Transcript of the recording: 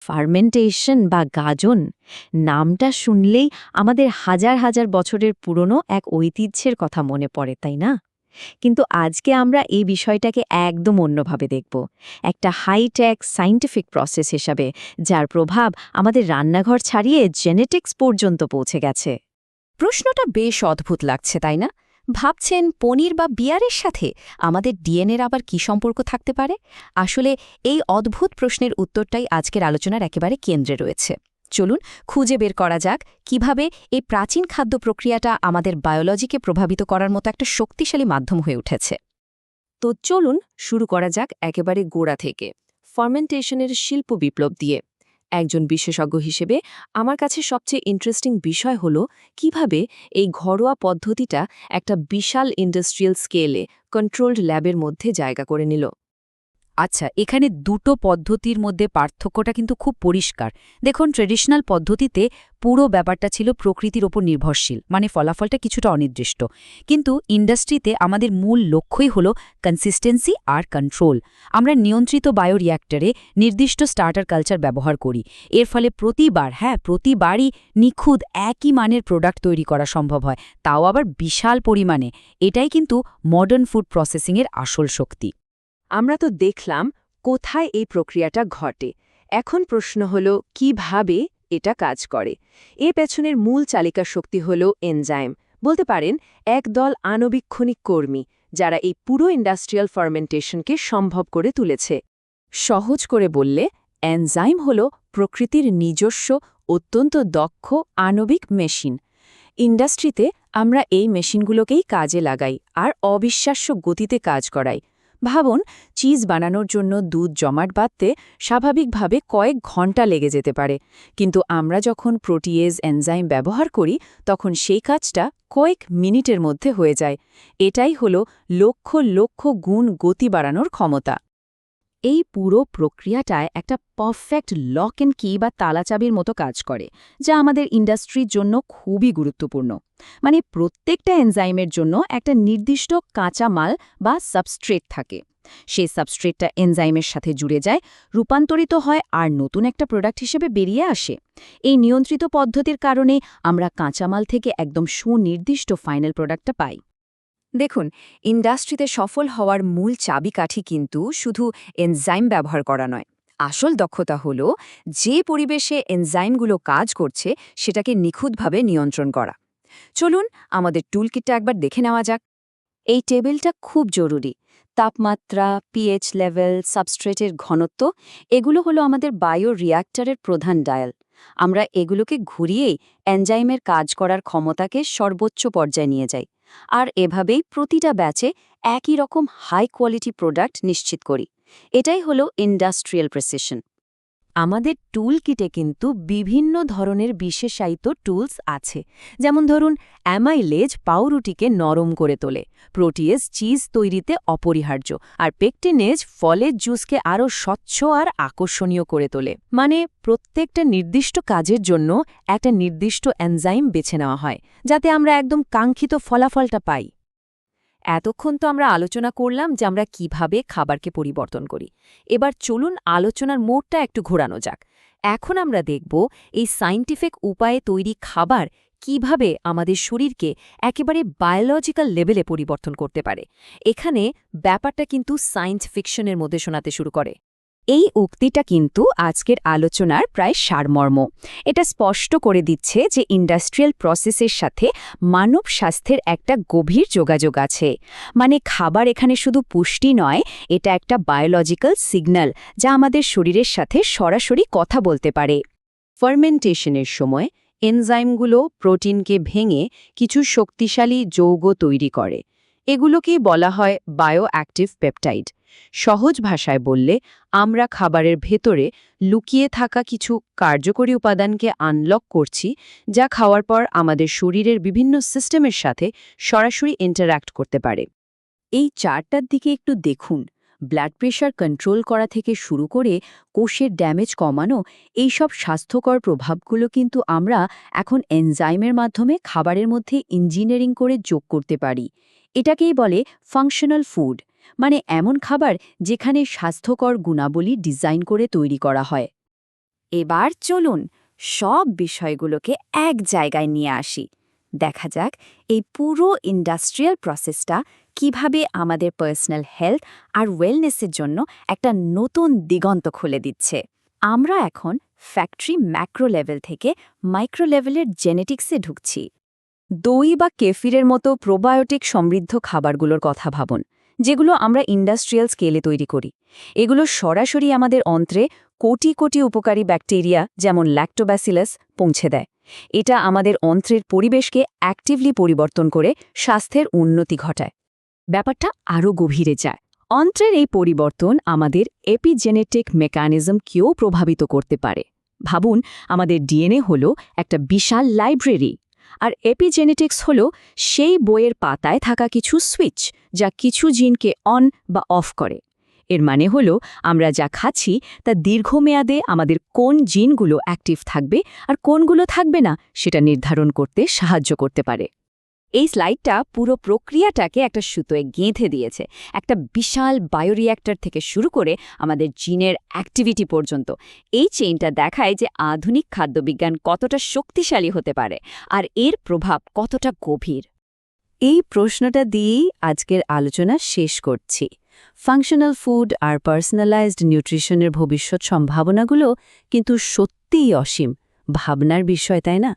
Fermentation বা গাজন নামটা শুনলেই আমাদের হাজার হাজার বছরের পুরনো এক ঐতিহ্যের কথা মনে পড়ে, তাই না? কিন্তু আজকে আমরা এই বিষয়টাকে একদম অন্যভাবে দেখব, একটা হাইটেক সায়েন্টিফিক প্রসেস হিসাবে, যার প্রভাব আমাদের রান্নাঘর ছাড়িয়ে জেনেটিক্স পর্যন্ত পৌঁছে গেছে। প্রশ্নটা বেশ অদ্ভুত লাগছে, তাই না? ভাবছেন পনির বা বিয়ারের সাথে আমাদের ডিএনএর আবার কি সম্পর্ক থাকতে পারে? আসলে এই অদ্ভুত প্রশ্নের উত্তরটাই আজকের আলোচনার একেবারে কেন্দ্রে রয়েছে। চলুন খুঁজে বের করা যাক কিভাবে এই প্রাচীন খাদ্য প্রক্রিয়াটা আমাদের বায়োলজিকে প্রভাবিত করার মতো একটা শক্তিশালী মাধ্যম হয়ে উঠেছে। তো চলুন শুরু করা যাক একেবারে গোড়া থেকে, ফার্মেন্টেশনের শিল্প বিপ্লব দিয়ে। একজন বিশেষজ্ঞ হিসেবে আমার কাছে সবচেয়ে ইন্টারেস্টিং বিষয় হলো কিভাবে এই ঘরোয়া পদ্ধতিটা একটা বিশাল ইন্ডাস্ট্রিয়াল স্কেলে কন্ট্রোলড ল্যাবের মধ্যে জায়গা করে নিল। আচ্ছা, এখানে দুটো পদ্ধতির মধ্যে পার্থক্যটা কিন্তু খুব পরিষ্কার। দেখুন, ট্রেডিশনাল পদ্ধতিতে পুরো ব্যাপারটা ছিল প্রকৃতির ওপর নির্ভরশীল, মানে ফলাফলটা কিছুটা অনির্দিষ্ট। কিন্তু ইন্ডাস্ট্রিতে আমাদের মূল লক্ষ্যই হলো কনসিস্টেন্সি আর কন্ট্রোল। আমরা নিয়ন্ত্রিত বায়োরিঅ্যাক্টরে নির্দিষ্ট স্টার্টার কালচার ব্যবহার করি। এর ফলে প্রতিবারই নিখুঁত একই মানের প্রোডাক্ট তৈরি করা সম্ভব হয়, তাও আবার বিশাল পরিমাণে। এটাই কিন্তু মডার্ন ফুড প্রসেসিংয়ের আসল শক্তি। আমরা তো দেখলাম কোথায় এই প্রক্রিয়াটা ঘটে। এখন প্রশ্ন হলো কিভাবে এটা কাজ করে। এর পেছনের মূল চালিকা শক্তি হলো এনজাইম, বলতে পারেন একদল আণবিক্ষণিক কর্মী, যারা এই পুরো ইন্ডাস্ট্রিয়াল ফার্মেন্টেশনকে সম্ভব করে তুলেছে। সহজ করে বললে, এনজাইম হল প্রকৃতির নিজস্ব অত্যন্ত দক্ষ আণবিক মেশিন। ইন্ডাস্ট্রিতে আমরা এই মেশিনগুলোকেই কাজে লাগাই আর অবিশ্বাস্য গতিতে কাজ করাই। ভাবুন, চিজ বানানোর জন্য দুধ জমাট বাঁধতে স্বাভাবিকভাবে কয়েক ঘন্টা লেগে যেতে পারে, কিন্তু আমরা যখন প্রোটিয়েজ এনজাইম ব্যবহার করি তখন সেই কাজটা কয়েক মিনিটের মধ্যে হয়ে যায়। এটাই হলো লক্ষ লক্ষ গুণ গতি বাড়ানোর ক্ষমতা। এই পুরো প্রক্রিয়াটায় একটা পারফেক্ট লক অ্যান্ড কি বা তালাচাবির মতো কাজ করে, যা আমাদের ইন্ডাস্ট্রির জন্য খুবই গুরুত্বপূর্ণ। মানে প্রত্যেকটা এনজাইমের জন্য একটা নির্দিষ্ট কাঁচা মাল বা সাবস্ট্রেট থাকে। সেই সাবস্ট্রেটটা এনজাইমের সাথে জুড়ে যায়, রূপান্তরিত হয় আর নতুন একটা প্রোডাক্ট হিসেবে বেরিয়ে আসে। এই নিয়ন্ত্রিত পদ্ধতির কারণে আমরা কাঁচামাল থেকে একদম সুনির্দিষ্ট ফাইনাল প্রোডাক্টটা পাই। দেখুন, ইন্ডাস্ট্রিতে সফল হওয়ার মূল চাবিকাঠি কিন্তু শুধু এনজাইম ব্যবহার করা নয়। আসল দক্ষতা হলো যে পরিবেশে এনজাইমগুলো কাজ করছে সেটাকে নিখুঁতভাবে নিয়ন্ত্রণ করা। চলুন আমাদের টুলকিটটা একবার দেখে নেওয়া যাক। এই টেবিলটা খুব জরুরি। তাপমাত্রা, পিএইচ লেভেল, সাবস্ট্রেটের ঘনত্ব, এগুলো হলো আমাদের বায়ো রিয়্যাক্টরের প্রধান ডায়াল। আমরা এগুলোকে ঘুরিয়েই এনজাইমের কাজ করার ক্ষমতাকে সর্বোচ্চ পর্যায়ে নিয়ে যাই। আর এভাবেই প্রতিটা ব্যাচে একই রকম হাই কোয়ালিটি প্রোডাক্ট নিশ্চিত করি। এটাই হলো ইন্ডাস্ট্রিয়াল প্রিসিশন। আমাদের টুল কিটে কিন্তু বিভিন্ন ধরনের বিশেষায়িত টুলস আছে। যেমন ধরুন, অ্যামাইলেজ পাউরুটিকে নরম করে তোলে, প্রোটিয়েজ চিজ তৈরিতে অপরিহার্য, আর পেকটিনেজ ফলের জুসকে আরও স্বচ্ছ আর আকর্ষণীয় করে তোলে। মানে প্রত্যেকটা নির্দিষ্ট কাজের জন্য একটা নির্দিষ্ট এনজাইম বেছে নেওয়া হয়, যাতে আমরা একদম কাঙ্ক্ষিত ফলাফলটা পাই। এতক্ষণ তো আমরা আলোচনা করলাম যে আমরা কিভাবে খাবারকে পরিবর্তন করি। এবার চলুন আলোচনার মোড়টা একটু ঘোরানো যাক। এখন আমরা দেখব এই সায়েন্টিফিক উপায়ে তৈরি খাবার কিভাবে আমাদের শরীরকে একেবারে বায়োলজিক্যাল লেভেলে পরিবর্তন করতে পারে। এখানে ব্যাপারটা কিন্তু সায়েন্স ফিকশনের মধ্যে শোনাতে শুরু করে। এই উক্তিটা কিন্তু আজকের আলোচনার প্রায় সারমর্ম। এটা স্পষ্ট করে দিচ্ছে যে ইন্ডাস্ট্রিয়াল প্রসেসের সাথে মানব স্বাস্থ্যের একটা গভীর যোগাযোগ আছে। মানে খাবার এখানে শুধু পুষ্টি নয়, এটা একটা বায়োলজিক্যাল সিগন্যাল, যা আমাদের শরীরের সাথে সরাসরি কথা বলতে পারে। ফার্মেন্টেশনের সময় এনজাইমগুলো প্রোটিনকে ভেঙে কিছু শক্তিশালী যৌগ তৈরি করে। এগুলোকেই বলা হয় বায়ো অ্যাক্টিভ পেপটাইড। সহজ ভাষায় বললে, আমরা খাবারের ভেতরে লুকিয়ে থাকা কিছু কার্যকরী উপাদানকে আনলক করছি, যা খাওয়ার পর আমাদের শরীরের বিভিন্ন সিস্টেমের সাথে সরাসরি ইন্টারঅ্যাক্ট করতে পারে। এই চারটার দিকে একটু দেখুন। ব্লাড প্রেশার কন্ট্রোল করা থেকে শুরু করে কোষের ড্যামেজ কমানো, এইসব স্বাস্থ্যকর প্রভাবগুলো কিন্তু আমরা এখন এনজাইমের মাধ্যমে খাবারের মধ্যে ইঞ্জিনিয়ারিং করে যোগ করতে পারি। এটাকেই বলে ফাংশনাল ফুড, মানে এমন খাবার যেখানে স্বাস্থ্যকর গুণাবলী ডিজাইন করে তৈরি করা হয়। এবার চলুন সব বিষয়গুলোকে এক জায়গায় নিয়ে আসি। দেখা যাক এই পুরো ইন্ডাস্ট্রিয়াল প্রসেসটা কিভাবে আমাদের পার্সোনাল হেলথ আর ওয়েলনেসের জন্য একটা নতুন দিগন্ত খুলে দিচ্ছে। আমরা এখন ফ্যাক্টরি ম্যাক্রো লেভেল থেকে মাইক্রো লেভেলের জেনেটিক্সে ঢুকছি। দই বা কেফিরের মতো প্রোবায়োটিক সমৃদ্ধ খাবারগুলোর কথা ভাবুন, যেগুলো আমরা ইন্ডাস্ট্রিয়াল স্কেলে তৈরি করি। এগুলো সরাসরি আমাদের অন্ত্রে কোটি কোটি উপকারী ব্যাকটেরিয়া যেমন ল্যাক্টোব্যাসিলাস পৌঁছে দেয়। এটা আমাদের অন্ত্রের পরিবেশকে অ্যাক্টিভলি পরিবর্তন করে স্বাস্থ্যের উন্নতি ঘটায়। ব্যাপারটা আরও গভীরে যায়। অন্ত্রের এই পরিবর্তন আমাদের এপিজেনেটিক মেকানিজমকেও প্রভাবিত করতে পারে। ভাবুন, আমাদের ডিএনএ হল একটা বিশাল লাইব্রেরি, আর এপিজেনেটিক্স হল সেই বইয়ের পাতায় থাকা কিছু সুইচ যা কিছু জিনকে অন বা অফ করে। এর মানে হল আমরা যা খাচ্ছি তা দীর্ঘমেয়াদে আমাদের কোন জিনগুলো অ্যাক্টিভ থাকবে আর কোনগুলো থাকবে না সেটা নির্ধারণ করতে সাহায্য করতে পারে। এই স্লাইডটা পুরো প্রক্রিয়াটাকে একটা সুতোয় গেঁথে দিয়েছে, একটা বিশাল বায়োরিঅ্যাক্টর থেকে শুরু করে আমাদের জিনের অ্যাক্টিভিটি পর্যন্ত। এই চেইনটা দেখায় যে আধুনিক খাদ্যবিজ্ঞান কতটা শক্তিশালী হতে পারে আর এর প্রভাব কতটা গভীর। এই প্রশ্নটা দিয়েই আজকের আলোচনা শেষ করছি। ফাংশনাল ফুড আর পার্সোনালাইজড নিউট্রিশনের ভবিষ্যৎ সম্ভাবনাগুলো কিন্তু সত্যিই অসীম। ভাবনার বিষয়, তাই না?